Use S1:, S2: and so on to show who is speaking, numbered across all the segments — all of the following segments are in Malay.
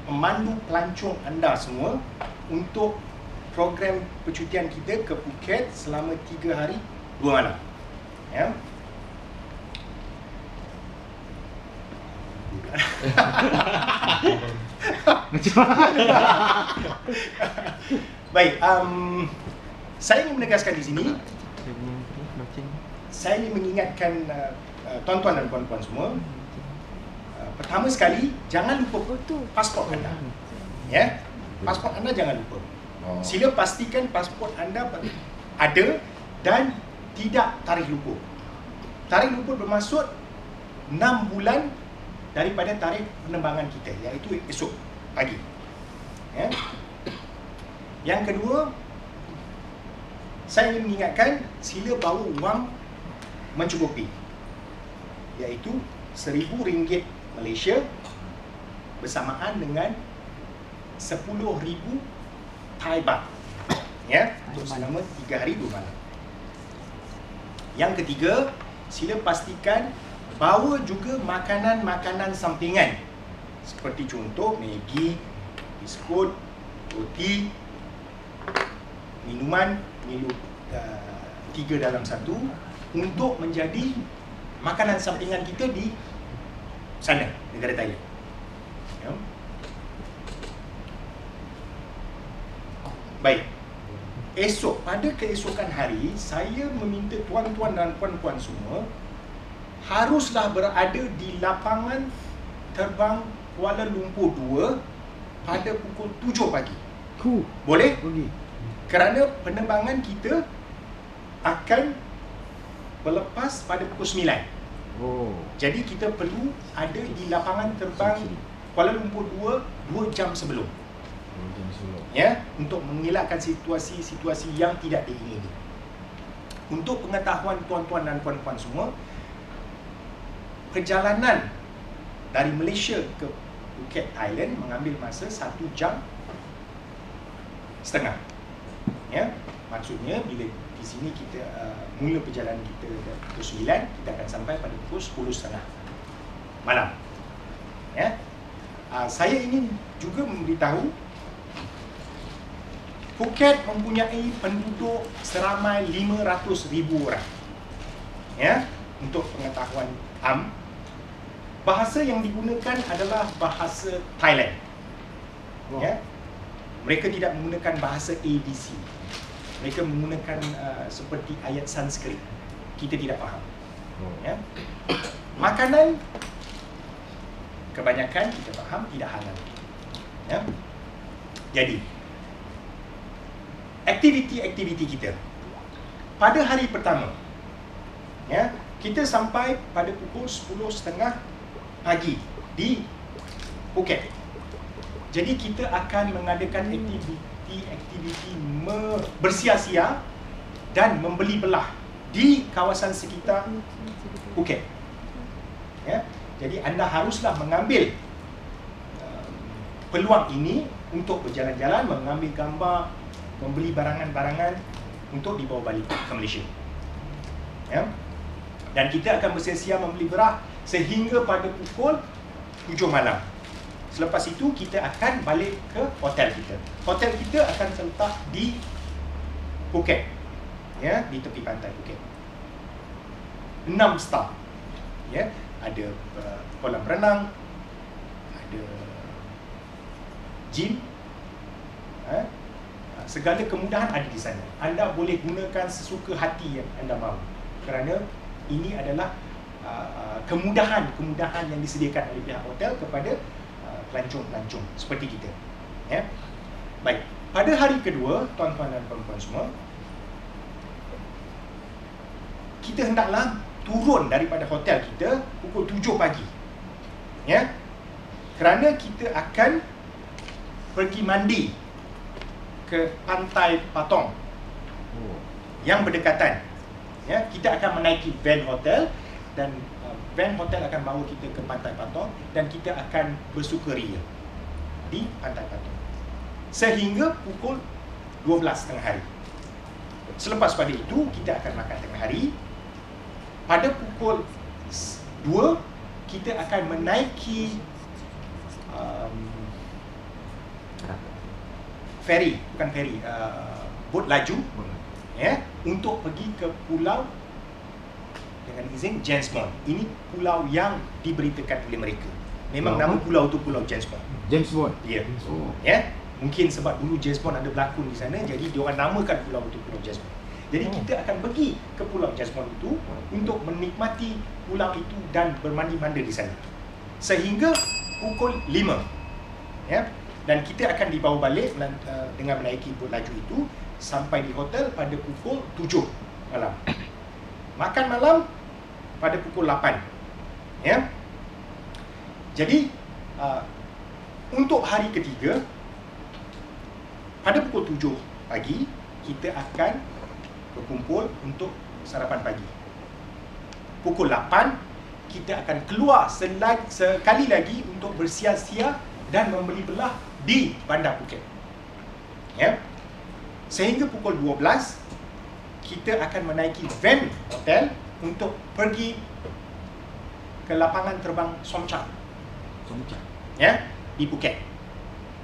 S1: memandu pelancong anda semua untuk program percutian kita ke Phuket selama 3 hari 2 malam. Ya. Baik, saya ingin menegaskan di sini, saya ingin mengingatkan tuan-tuan dan puan-puan semua, pertama sekali, jangan lupa pasport anda. Ya, pasport anda jangan lupa. Sila pastikan pasport anda ada dan tidak tarikh luput. Tarikh luput bermaksud 6 bulan daripada tarikh penerbangan kita, iaitu esok pagi. Ya. Yang kedua, saya ingin mengingatkan, sila bawa wang mencukupi, iaitu RM1,000 Malaysia bersamaan dengan 10,000 Thai baht, ya, untuk selama 3 hari 2 malam. Yang ketiga, sila pastikan bawa juga makanan-makanan sampingan seperti contoh Maggi, biskut, roti, minuman, Milo 3 dalam 1 untuk menjadi makanan sampingan kita di sana, negara Thailand. Ya. Baik, esok, pada keesokan hari, saya meminta tuan-tuan dan puan-puan semua haruslah berada di lapangan terbang Kuala Lumpur 2 pada pukul 7 pagi. Boleh? Kerana penerbangan kita akan berlepas pada pukul 9. Jadi kita perlu ada di lapangan terbang Kuala Lumpur 2 jam sebelum. Ya, untuk mengelakkan situasi-situasi yang tidak diingini. Untuk pengetahuan tuan-tuan dan puan-puan semua, perjalanan dari Malaysia ke Phuket, Thailand mengambil masa 1 jam setengah. Ya, maksudnya bila di sini kita mula perjalanan kita pukul 9, kita akan sampai pada pukul 10.30 malam. Ya. Saya ingin juga memberitahu, Phuket mempunyai penduduk seramai 500,000 orang. Ya, untuk pengetahuan bahasa yang digunakan adalah bahasa Thailand. Ya. Mereka tidak menggunakan bahasa ABC. Mereka menggunakan seperti ayat Sanskrit. Kita tidak faham. Ya. Makanan kebanyakan kita faham tidak halal. Ya. Jadi, aktiviti-aktiviti kita pada hari pertama, ya, kita sampai pada pukul 10.30 pagi di Phuket. Jadi kita akan mengadakan aktiviti bersia-sia dan membeli belah di kawasan sekitar Phuket. Ya, jadi anda haruslah mengambil peluang ini untuk berjalan-jalan, mengambil gambar, membeli barangan-barangan untuk dibawa balik ke Malaysia. Ya. Dan kita akan bersia-sia membeli belah sehingga pada pukul 7 malam. Selepas itu kita akan balik ke hotel kita. Hotel kita akan terletak di Phuket. Ya, di tepi pantai Phuket. 6 star. Ya, ada kolam renang, ada gym. Segala kemudahan ada di sana. Anda boleh gunakan sesuka hati yang anda mahu. Kerana ini adalah kemudahan-kemudahan yang disediakan oleh pihak hotel kepada pelancong-pelancong seperti kita. Ya. Baik, pada hari kedua, tuan-tuan dan puan-puan semua, kita hendaklah turun daripada hotel kita pukul 7 pagi. Ya. Kerana kita akan pergi mandi ke pantai Patong yang berdekatan. Ya, kita akan menaiki van hotel dan van hotel akan bawa kita ke pantai Patong dan kita akan bersukaria di pantai Patong sehingga pukul 12 tengah hari. Selepas pada itu kita akan makan tengah hari. Pada pukul 2 kita akan menaiki bot laju, ya, untuk pergi ke pulau dengan izin James Bond. Ini pulau yang diberitakan oleh mereka. Memang nama pulau tu Pulau James Bond.
S2: James Bond.
S1: Ya. Ya. Mungkin sebab dulu James Bond ada berlakon di sana, jadi diorang namakan pulau itu Pulau James Bond. Jadi kita akan pergi ke Pulau James Bond itu untuk menikmati pulau itu dan bermandi-mandi di sana. Sehingga pukul 5. Ya. Dan kita akan dibawa balik dengan menaiki bot laju itu sampai di hotel pada pukul 7 malam. Makan malam pada pukul 8. Ya. Jadi untuk hari ketiga pada pukul 7 pagi kita akan berkumpul untuk sarapan pagi. Pukul 8 kita akan keluar sekali lagi untuk bersia-sia dan membeli belah di Bandar Phuket. Ya. Sehingga pukul 12 kita akan menaiki van hotel untuk pergi ke lapangan terbang Somchang. Ya, di Phuket.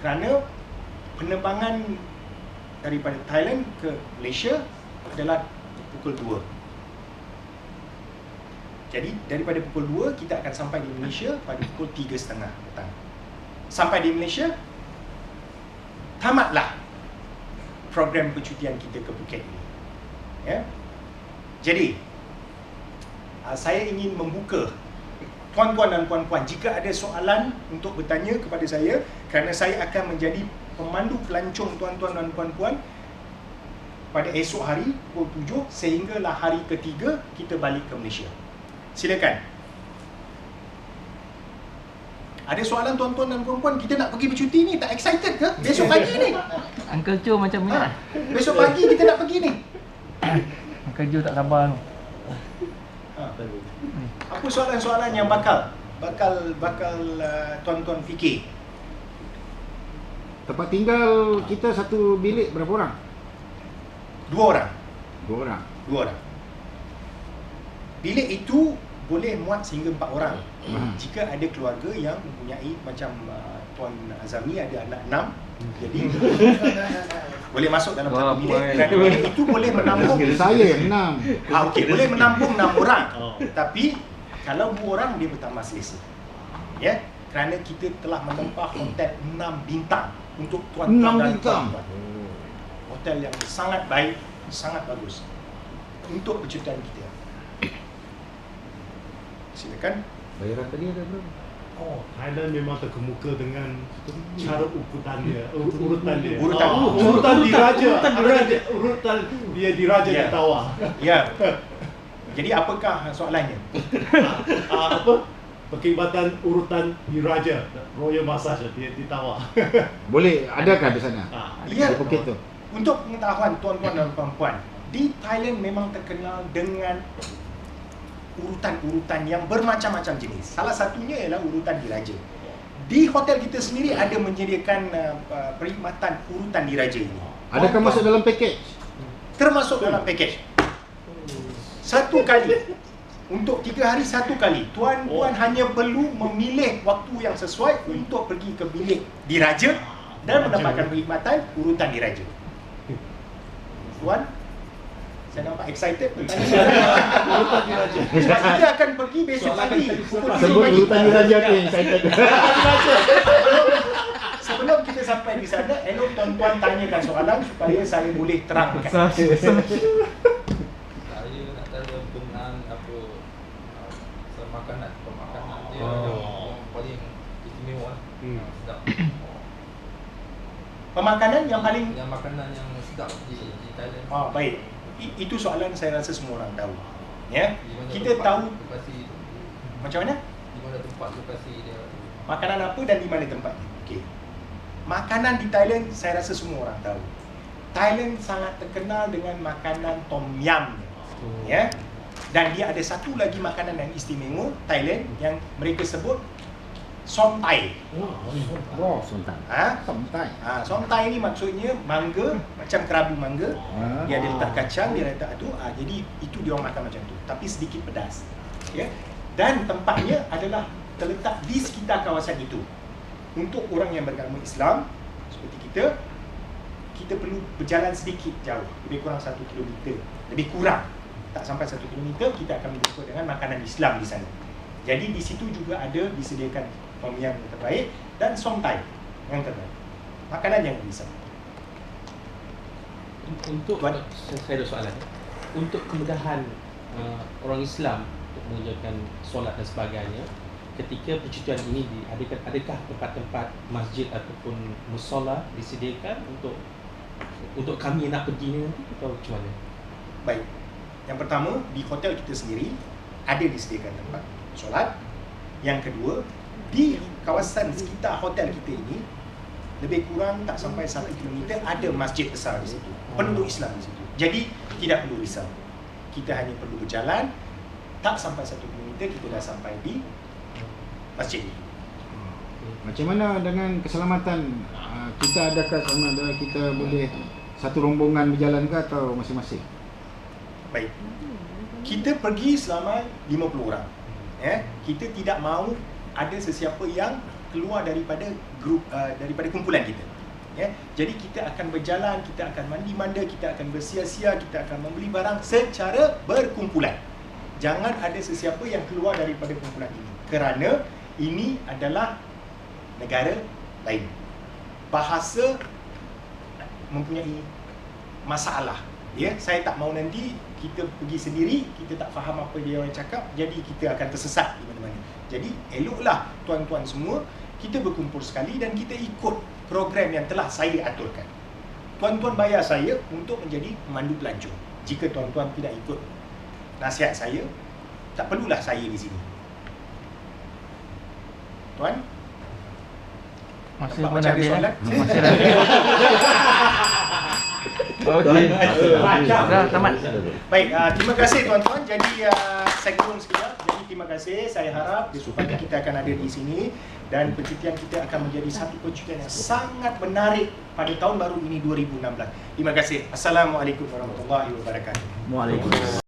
S1: Kerana penerbangan daripada Thailand ke Malaysia adalah pukul 2. Jadi daripada pukul 2 kita akan sampai di Malaysia pada pukul 3.30 petang. Sampai di Malaysia, tamatlah program percutian kita ke Phuket ini. Ya. Jadi saya ingin membuka tuan-tuan dan puan-puan, jika ada soalan untuk bertanya kepada saya, kerana saya akan menjadi pemandu pelancong tuan-tuan dan puan-puan pada esok hari pukul 7 sehinggalah hari ketiga kita balik ke Malaysia. Silakan. Ada soalan tuan-tuan dan puan-puan, kita nak pergi bercuti ni, tak excited ke? Besok pagi ni.
S3: Uncle Joe macam ni.
S1: Besok pagi kita nak pergi ni.
S3: Uncle Joe tak sabar tu.
S1: Apa soalan-soalan yang bakal tuan-tuan fikir?
S2: Tempat tinggal kita satu bilik berapa orang?
S1: 2 orang.
S2: 2 orang.
S1: 2 orang. Bilik itu boleh muat sehingga 4 orang. Jika ada keluarga yang mempunyai macam Tuan Azami ada anak 6, jadi boleh masuk dalam satu bilik. Kerana bilik itu boleh menampung
S2: Saya 6.
S1: okey, boleh menampung 6 orang. Tapi kalau 2 orang dia bertambah selesa. Ya, kerana kita telah menempah hotel 6 bintang untuk tuan-tuan dan puan-puan. Hotel yang sangat baik, sangat bagus untuk percutian kita. Silakan.
S2: Bayaran tadi ada berapa?
S4: Thailand memang terkemuka dengan cara urutan dia. Urutan dia diraja di tawar.
S1: Ya. Jadi apakah soalannya?
S4: Perkhidmatan urutan diraja, royal massage di tawar.
S2: Boleh, adakah di sana?
S1: Ya.
S2: Di Phuket tu.
S1: Untuk pengetahuan tuan-tuan dan puan-puan, di Thailand memang terkenal dengan urutan-urutan yang bermacam-macam jenis. Salah satunya ialah urutan diraja. Di hotel kita sendiri ada menyediakan perkhidmatan urutan diraja ini.
S2: Adakah masuk dalam package?
S1: Termasuk dalam package. Satu kali. Untuk 3 hari 1 kali. Tuan-tuan hanya perlu memilih waktu yang sesuai untuk pergi ke bilik diraja dan mendapatkan perkhidmatan urutan diraja. Tuan, saya nampak excited bertanya. Sebab kita akan pergi besok pagi.
S2: Sebut urutan diraja tu yang excited.
S1: Sebelum kita sampai di sana, elok tuan-tuan tanyakan soalan supaya saya boleh terangkan.
S5: Saya nak tanya tentang pemakanan dia yang paling istimewa. Sedap.
S1: Pemakanan yang paling
S5: makanan yang sedap di Thailand.
S1: baik. Itu soalan saya rasa semua orang tahu. Ya. Kita
S5: tempat
S1: tahu
S5: lokasi,
S1: macam mana?
S5: di mana tempat lokasi dia.
S1: Makanan apa dan di mana tempatnya. Okey. Makanan di Thailand saya rasa semua orang tahu. Thailand sangat terkenal dengan makanan tom yum. Ya. Dan dia ada satu lagi makanan yang istimewa Thailand yang mereka sebut som tai.
S2: Sontai.
S1: Somtai. Somtai ni maksudnya mangga, macam kerabu mangga. Dia ada letak kacang, dia letak tu. Jadi itu dia orang makan macam tu, tapi sedikit pedas. Ya. Dan tempatnya adalah terletak di sekitar kawasan itu. Untuk orang yang beragama Islam seperti kita, kita perlu berjalan sedikit jauh, lebih kurang 1 kilometer. Lebih kurang, tak sampai 1 kilometer, kita akan berjumpa dengan makanan Islam di sana. Jadi di situ juga ada disediakan tom yum yang terbaik dan som thai yang terbaik. Makanan yang bisa.
S6: Untuk
S1: Tuan.
S6: saya ada soalan. Untuk kemudahan orang Islam untuk mengerjakan solat dan sebagainya, ketika percutian ini adakah tempat-tempat masjid ataupun musola disediakan untuk kami yang nak pergi nanti atau macam mana?
S1: Baik. Yang pertama, di hotel kita sendiri ada disediakan tempat solat. Yang kedua, di kawasan sekitar hotel kita ini lebih kurang tak sampai 1 kilometer ada masjid besar di situ. Penduduk Islam di situ. Jadi tidak perlu risau. Kita hanya perlu berjalan, tak sampai 1 kilometer kita dah sampai di masjid.
S2: Macam mana dengan keselamatan? Kita adakah sama ada kita boleh satu rombongan berjalan ke atau masing-masing?
S1: Baik. Kita pergi selama 50 orang. Kita tidak mahu ada sesiapa yang keluar daripada grup daripada kumpulan kita. Jadi kita akan berjalan, kita akan mandi-manda, kita akan bersia-sia, kita akan membeli barang secara berkumpulan. Jangan ada sesiapa yang keluar daripada kumpulan ini, kerana ini adalah negara lain. Bahasa mempunyai masalah. Saya tak mahu nanti kita pergi sendiri, kita tak faham apa dia orang cakap, jadi kita akan tersesat di mana-mana. Jadi eloklah tuan-tuan semua, kita berkumpul sekali dan kita ikut program yang telah saya aturkan. Tuan-tuan bayar saya untuk menjadi pemandu pelancong. Jika tuan-tuan tidak ikut nasihat saya, tak perlulah saya di sini. Tuan,
S3: Masih
S1: nampak
S3: pun
S1: macam ada
S3: ada
S1: soalan?
S3: Masih ada. Okey. Dah tamat.
S1: Baik, terima kasih tuan-tuan. Jadi saya kurung sekejap. Jadi terima kasih. Saya harap supaya kita akan ada di sini dan percutian kita akan menjadi satu percutian yang sangat menarik pada tahun baru ini 2016. Terima kasih. Assalamualaikum warahmatullahi wabarakatuh.
S2: Waalaikumsalam.